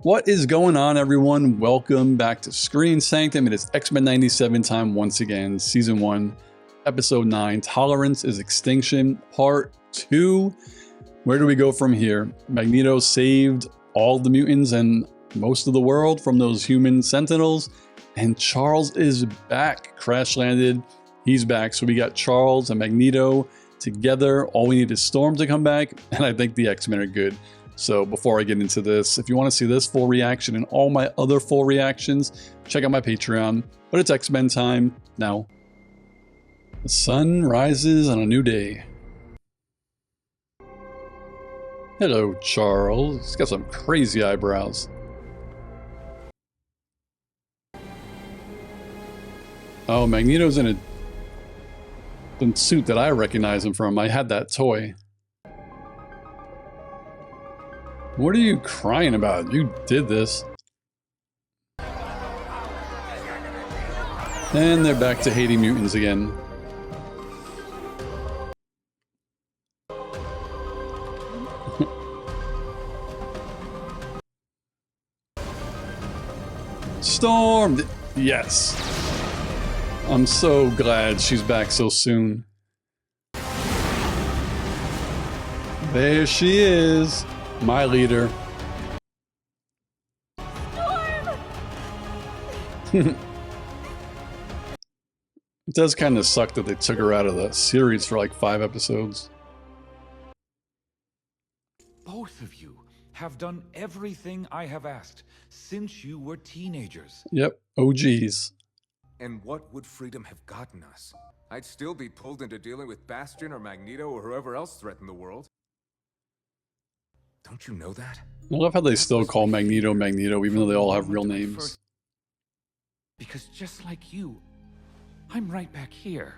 What is going on, everyone? Welcome back to Screen Sanctum. It is X-Men 97 time once again, Season 1, Episode 9, Tolerance is Extinction, Part 2. Where do we go from here? Magneto saved all the mutants and most of the world from those human sentinels, and Charles is back. Crash landed, he's back. So we got Charles and Magneto together. All we need is Storm to come back, and I think the X-Men are good. So before I get into this, if you want to see this full reaction and all my other full reactions, check out my Patreon. But it's X-Men time now. The sun rises on a new day. Hello, Charles. He's got some crazy eyebrows. Oh, Magneto's in a suit that I recognize him from. I had that toy. What are you crying about? You did this. And they're back to hating mutants again. Storm! Yes. I'm so glad she's back so soon. There she is. My leader. It does kind of suck that they took her out of the series for like 5 episodes. Both of you have done everything I have asked since you were teenagers. Yep, OGs. And what would freedom have gotten us? I'd still be pulled into dealing with Bastion or Magneto or whoever else threatened the world. Don't you know that? I love how they still call Magneto Magneto, even though they all have real names. Because just like you, I'm right back here.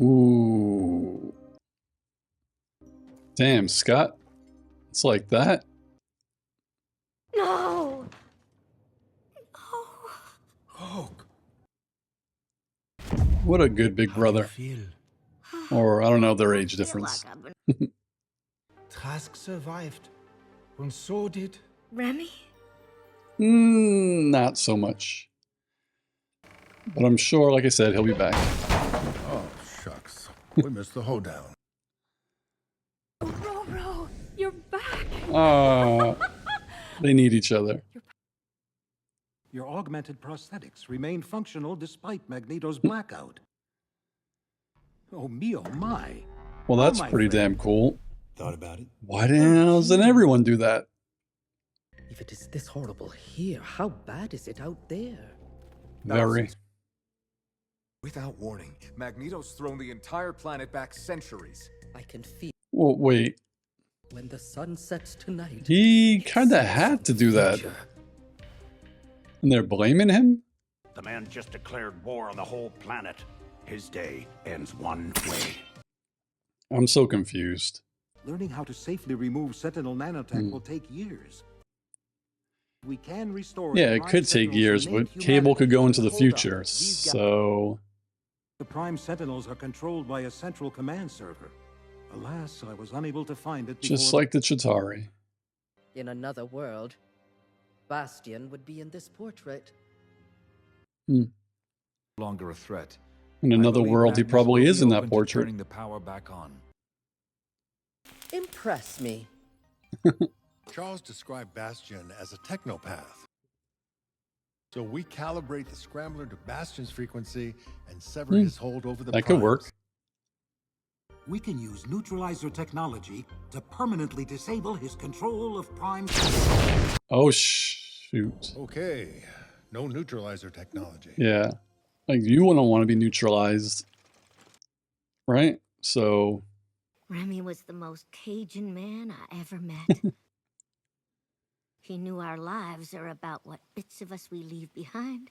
Ooh. Damn, Scott. It's like that. No. Hulk. What a good big brother. Or, I don't know their age difference. Trask survived, and so did Remy? Not so much. But I'm sure, like I said, he'll be back. Oh, shucks. We missed the hoedown. Ororo, you're back. They need each other. Your augmented prosthetics remain functional despite Magneto's blackout. Oh me, oh my. Well, that's my pretty friend. damn cool. Thought about it? Why the hell doesn't everyone do that? If it is this horrible here, how bad is it out there? Very. Without warning, Magneto's thrown the entire planet back centuries. I can feel Well, wait. when the sun sets tonight. He kinda had to do that. Future. And they're blaming him? The man just declared war on the whole planet. His day ends one way. I'm so confused. Learning how to safely remove Sentinel nanotech will take years. We can restore. Yeah, the it Prime could take Sentinels years, and make but Cable could go into the humanity. Hold future, on. These guys- so... The Prime Sentinels are controlled by a central command server. Alas, I was unable to find it before. Just like the Chitauri. In another world, Bastion would be in this portrait. Longer a threat. In I another believe world, he Magnus probably will be is in that open to portrait. turning the power back on. Impress me. Charles described Bastion as a technopath. So we calibrate the scrambler to Bastion's frequency and sever his hold over the That could primes. work. We can use neutralizer technology to permanently disable his control of Prime. Oh, shoot. Okay, no neutralizer technology. Yeah. Like, you wouldn't want to be neutralized. Right? So... Remy was the most Cajun man I ever met. He knew our lives are about what bits of us we leave behind.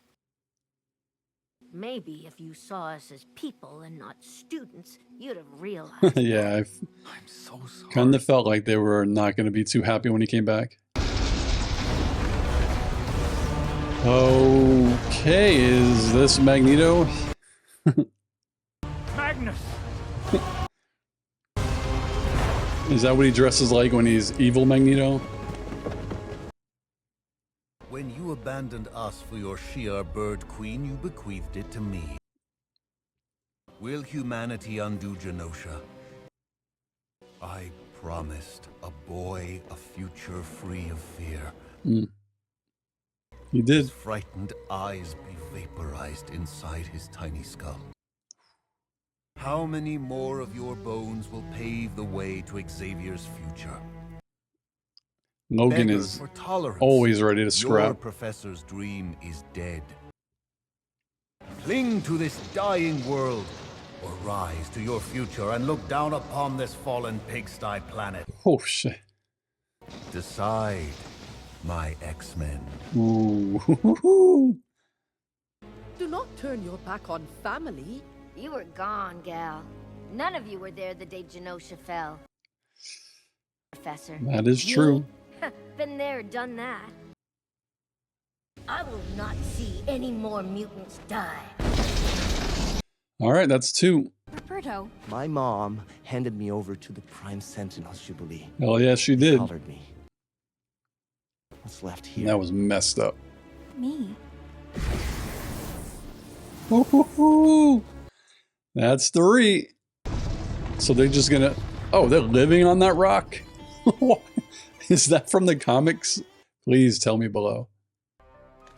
Maybe if you saw us as people and not students, you'd have realized. yeah, I'm so sorry. kind of felt like they were not going to be too happy when he came back. Okay, is this Magneto? Magnus! Is that what he dresses like when he's evil Magneto? When you abandoned us for your Shi'ar bird queen, you bequeathed it to me. Will humanity undo Genosha? I promised a boy a future free of fear. He did. His frightened eyes be vaporized inside his tiny skull. How many more of your bones will pave the way to Xavier's future? Logan Beggars is for tolerance. always ready to Your scrap. professor's dream is dead. Cling to this dying world, or rise to your future and look down upon this fallen pigsty planet. Oh shit. Decide, my X-Men. Ooh. Do not turn your back on family. You were gone, gal. None of you were there the day Genosha fell. Professor. That is Me? true. Been there, done that. I will not see any more mutants die. All right, that's 2. Roberto. My mom handed me over to the Prime Sentinels, Jubilee. Hell yeah, she did. Collared me. What's left here? That was messed up. Me. Ooh. That's 3. So they're just gonna... Oh, they're living on that rock? Is that from the comics? Please tell me below.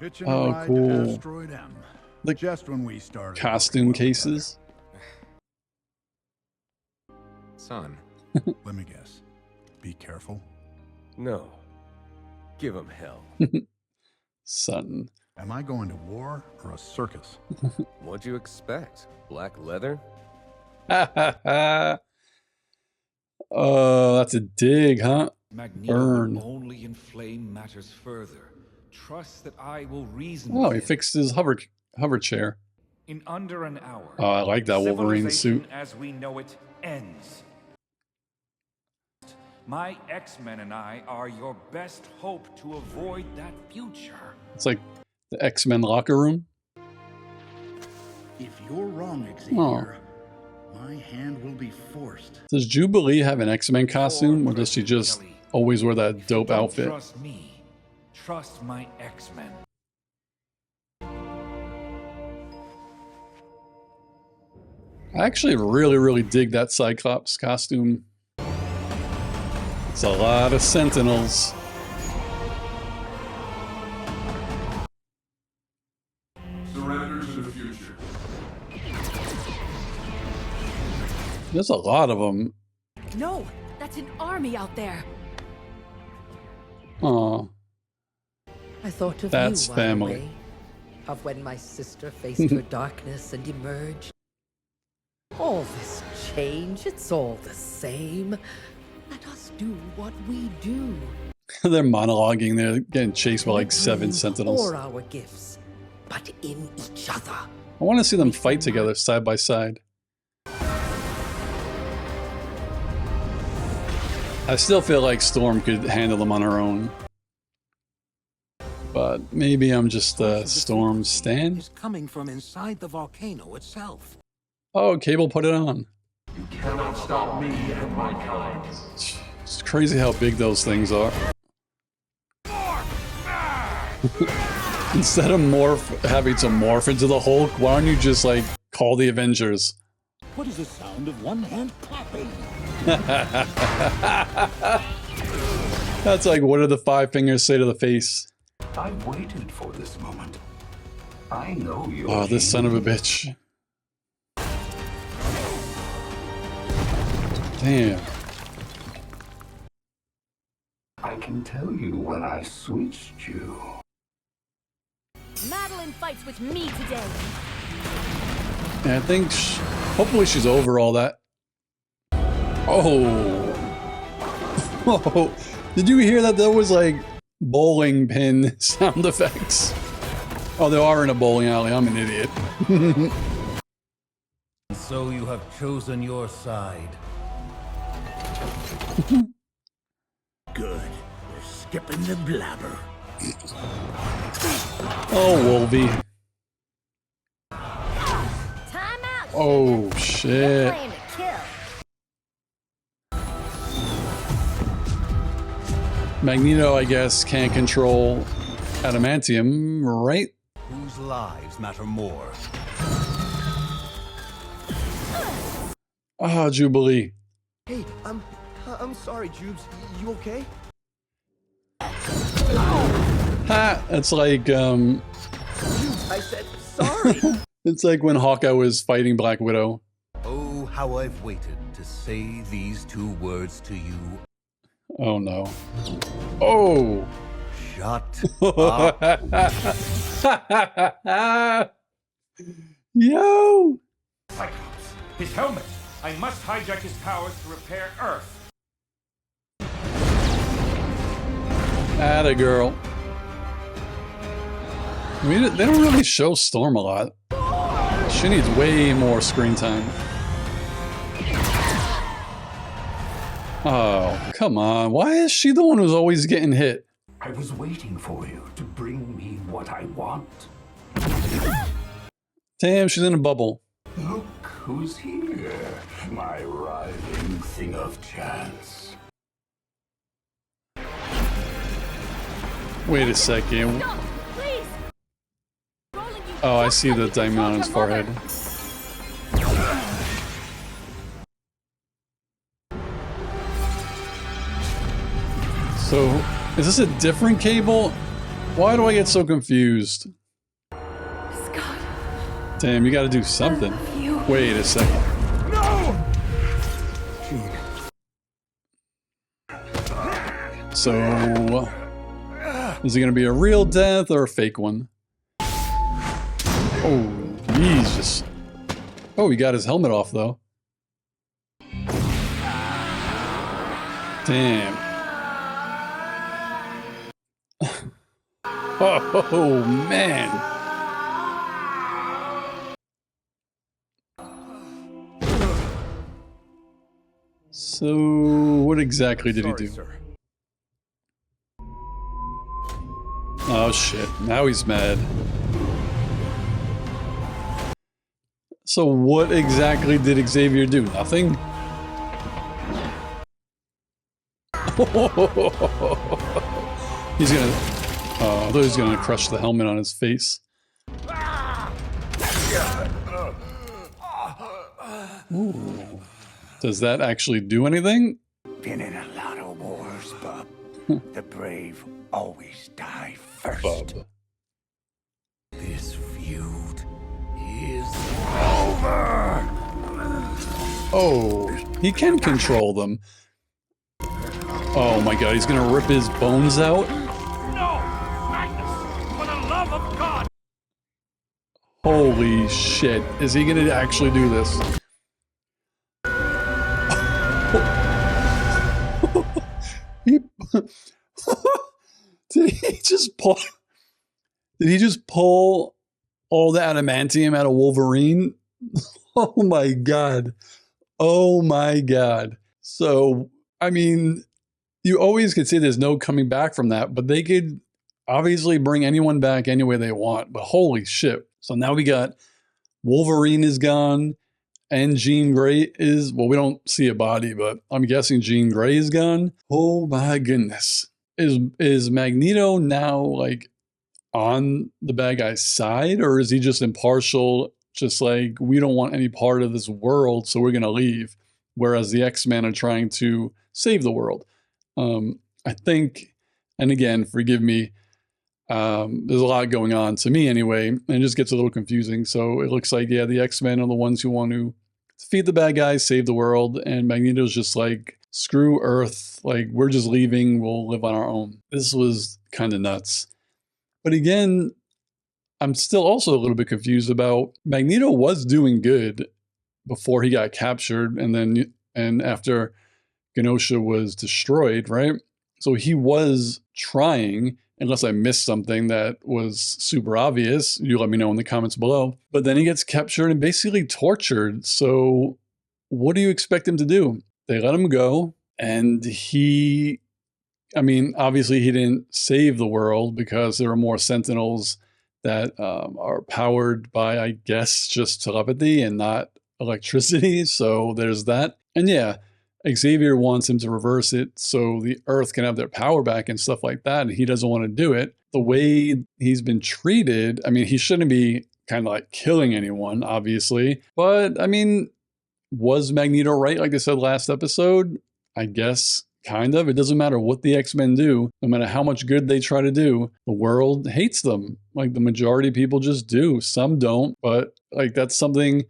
Hitching a Oh, ride cool. to Asteroid M. The Just when we started. costume cases. Son. Let me guess. Be careful. No. Give him hell. Son. Am I going to war or a circus? What'd you expect? Black leather? Oh, that's a dig, huh? Magneto Burn. will only inflame matters further. Trust that I will reason Oh, with he him. fixed his hover chair. In under an hour. Oh, I like that Wolverine civilization suit. as we know it ends. My X-Men and I are your best hope to avoid that future. It's like the X-Men locker room. If you're wrong, Xavier, my hand will be forced. Does Jubilee have an X-Men costume, or does she just always wear that dope Don't outfit? trust me. Trust my X-Men. I actually really dig that Cyclops costume. It's a lot of Sentinels. Surrender to the future. There's a lot of them. No, that's an army out there. Aw. I thought of That's you, family. Way, of when my sister faced her darkness and emerged. All this change, it's all the same. Let us do what we do. They're monologuing. They're getting chased by like 7 Sentinels. For our gifts, but in each other. I want to see them fight together side by side. I still feel like Storm could handle them on her own. But maybe I'm just a Storm stan? Is coming from inside the volcano itself. Oh, Cable put it on. You cannot stop me and my kind. It's crazy how big those things are. Instead of having to morph into the Hulk, why don't you just like call the Avengers? What is the sound of one hand clapping? That's like, what do the 5 fingers say to the face? I've waited for this moment. I know you. Oh, this son of a bitch. Damn. I can tell you when I switched you. Madeline fights with me today. And I think, hopefully she's over all that. Oh. Oh. Did you hear that? That was like bowling pin sound effects. Oh, they are in a bowling alley. I'm an idiot. So you have chosen your side. Good. We're skipping the blabber. Oh, Wolvie. Time out. Oh, You're shit. playing to kill. Magneto, I guess, can't control adamantium, right? Whose lives matter more? Ah, Jubilee. Hey, I'm sorry, Jubes. You okay? Ha! It's like, Jubes, I said sorry. it's like when Hawkeye was fighting Black Widow. Oh, how I've waited to say these 2 words to you. Oh no. Oh! Shut up. Yo! Cyclops, his helmet! I must hijack his powers to repair Earth. Atta girl. I mean, they don't really show Storm a lot. She needs way more screen time. Oh, come on. Why is she the one who's always getting hit? I was waiting for you to bring me what I want. Damn, she's in a bubble. Look who's here, my writhing thing of chance. Wait a second. Oh, I see the diamond on his forehead. So, is this a different cable? Why do I get so confused? Scott. Damn, you gotta do something. Wait a second. No! So, is it gonna be a real death or a fake one? Oh, Jesus. Oh, he got his helmet off, though. Damn. Oh, man. So, what exactly did he do? Sir. Oh, shit. Now he's mad. So what exactly did Xavier do? Nothing? He's gonna... Oh, I thought he was gonna crush the helmet on his face. Ooh. Does that actually do anything? Been in a lot of wars, bub. The brave always die first. Bub. This feud is over. Oh, he can control them. Oh my god, he's gonna rip his bones out? No! Magnus! For the love of God! Holy shit. Is he gonna actually do this? He, did he just pull... Did he just pull all the adamantium out of Wolverine? Oh my god. Oh my god. So, I mean, you always could say there's no coming back from that, but they could obviously bring anyone back any way they want. But holy shit. So now we got Wolverine is gone and Jean Grey is, well, we don't see a body, but I'm guessing Jean Grey is gone. Oh my goodness. Is Magneto now like on the bad guy's side, or is he just impartial, just like, we don't want any part of this world, so we're gonna leave, whereas the X-Men are trying to save the world? I think, and again, forgive me, there's a lot going on to me anyway, and it just gets a little confusing. So it looks like, yeah, the X-Men are the ones who want to defeat the bad guys, save the world, and Magneto's just like, screw Earth, like, we're just leaving, we'll live on our own. This was kind of nuts. But again, I'm still also a little bit confused about, Magneto was doing good before he got captured, and after Genosha was destroyed, right? So he was trying, unless I missed something that was super obvious. You let me know in the comments below. But then he gets captured and basically tortured. So what do you expect him to do? They let him go, and he... I mean, obviously he didn't save the world because there are more Sentinels that are powered by, I guess, just telepathy and not electricity. So there's that. And yeah, Xavier wants him to reverse it so the Earth can have their power back and stuff like that, and he doesn't want to do it. The way he's been treated, I mean, he shouldn't be kind of like killing anyone, obviously. But, I mean, was Magneto right, like I said last episode? I guess kind of. It doesn't matter what the X-Men do, no matter how much good they try to do, the world hates them. Like the majority of people just do. Some don't, but like that's something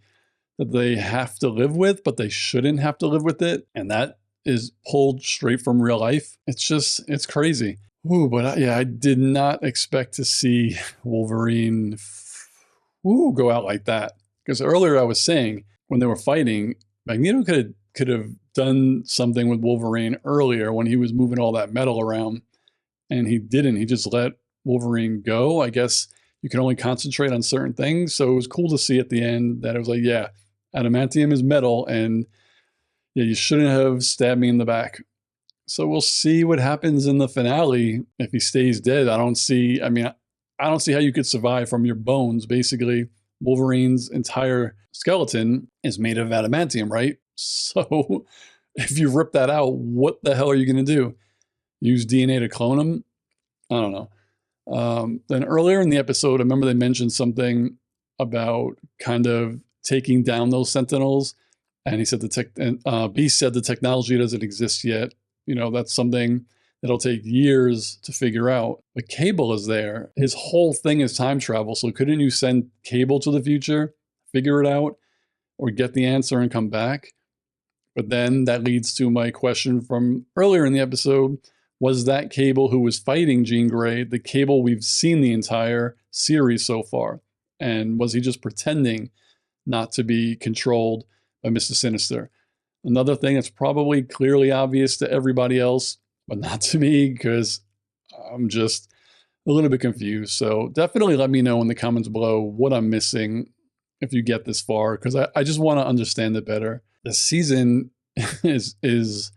that they have to live with, but they shouldn't have to live with it. And that is pulled straight from real life. It's crazy. Ooh, but yeah, I did not expect to see Wolverine go out like that. Because earlier I was saying, when they were fighting, Magneto could have done something with Wolverine earlier when he was moving all that metal around. And he didn't. He just let Wolverine go. I guess you can only concentrate on certain things. So it was cool to see at the end that it was like, yeah, adamantium is metal, and yeah, you shouldn't have stabbed me in the back. So we'll see what happens in the finale. If he stays dead, I don't see how you could survive from your bones. Basically, Wolverine's entire skeleton is made of adamantium, right? So if you rip that out, what the hell are you going to do? Use DNA to clone him? I don't know. Then earlier in the episode, I remember they mentioned something about kind of taking down those Sentinels. And he said Beast said the technology doesn't exist yet. You know, that's something that'll take years to figure out. But Cable is there. His whole thing is time travel. So couldn't you send Cable to the future, figure it out, or get the answer and come back? But then that leads to my question from earlier in the episode. Was that Cable who was fighting Jean Grey the Cable we've seen the entire series so far? And was he just pretending not to be controlled by Mr. Sinister? Another thing that's probably clearly obvious to everybody else, but not to me, because I'm just a little bit confused. So definitely let me know in the comments below what I'm missing if you get this far, because I just want to understand it better. The season is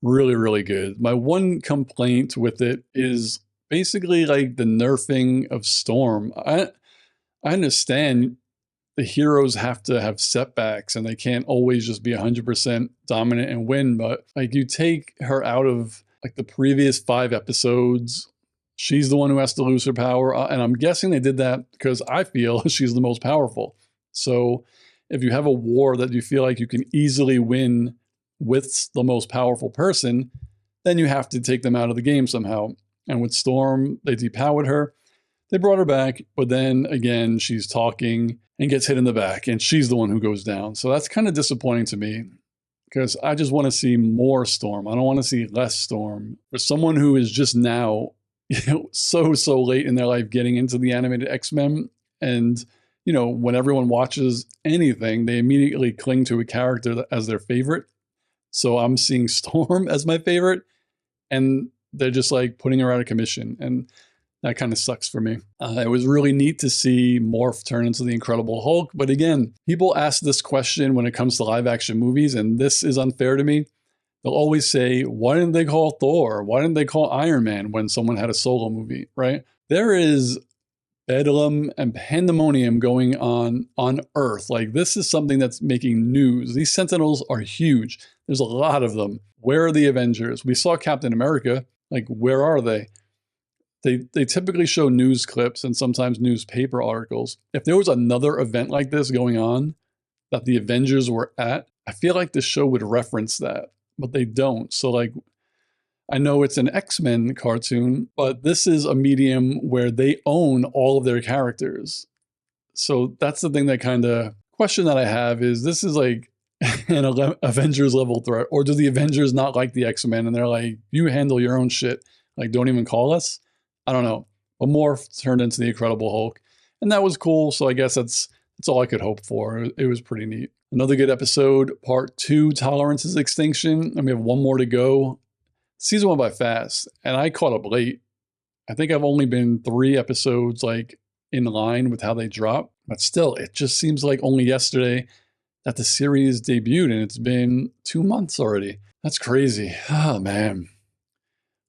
really, really good. My one complaint with it is basically like the nerfing of Storm. I understand the heroes have to have setbacks and they can't always just be 100% dominant and win, but like you take her out of like the previous 5 episodes, she's the one who has to lose her power. And I'm guessing they did that because I feel she's the most powerful. So if you have a war that you feel like you can easily win with the most powerful person, then you have to take them out of the game somehow. And with Storm, they depowered her. They brought her back, but then again, she's talking and gets hit in the back, and she's the one who goes down. So that's kind of disappointing to me, because I just want to see more Storm. I don't want to see less Storm. For someone who is just now, so late in their life getting into the animated X-Men, and when everyone watches anything, they immediately cling to a character as their favorite. So I'm seeing Storm as my favorite, and they're just like putting her out of commission, and that kind of sucks for me. It was really neat to see Morph turn into the Incredible Hulk, but again, people ask this question when it comes to live action movies, and this is unfair to me. They'll always say, why didn't they call Thor? Why didn't they call Iron Man when someone had a solo movie, right? There is bedlam and pandemonium going on Earth. Like, this is something that's making news. These Sentinels are huge. There's a lot of them. Where are the Avengers? We saw Captain America. Like, where are they? They typically show news clips and sometimes newspaper articles. If there was another event like this going on that the Avengers were at, I feel like the show would reference that, but they don't. So like, I know it's an X-Men cartoon, but this is a medium where they own all of their characters. So that's the thing that kind of question that I have is, this is like an Avengers level threat, or do the Avengers not like the X-Men and they're like, you handle your own shit, like don't even call us? I don't know. But Morph turned into the Incredible Hulk, and that was cool. So I guess that's all I could hope for. It was pretty neat. Another good episode, part 2, Tolerance is Extinction, and we have one more to go. Season went by fast, and I caught up late. I think I've only been 3 episodes like in line with how they drop, but still, it just seems like only yesterday that the series debuted, and it's been 2 months already. That's crazy. Oh man,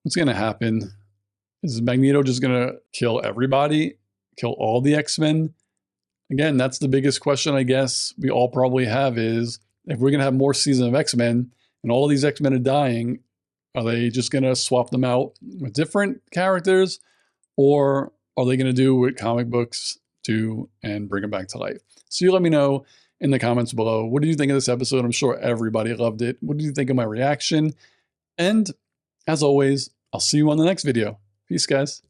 what's gonna happen? Is Magneto just going to kill everybody? Kill all the X-Men? Again, that's the biggest question I guess we all probably have is, if we're going to have more seasons of X-Men, and all of these X-Men are dying, are they just going to swap them out with different characters, or are they going to do what comic books do and bring them back to life? So you let me know in the comments below. What did you think of this episode? I'm sure everybody loved it. What did you think of my reaction? And as always, I'll see you on the next video. Peace, guys.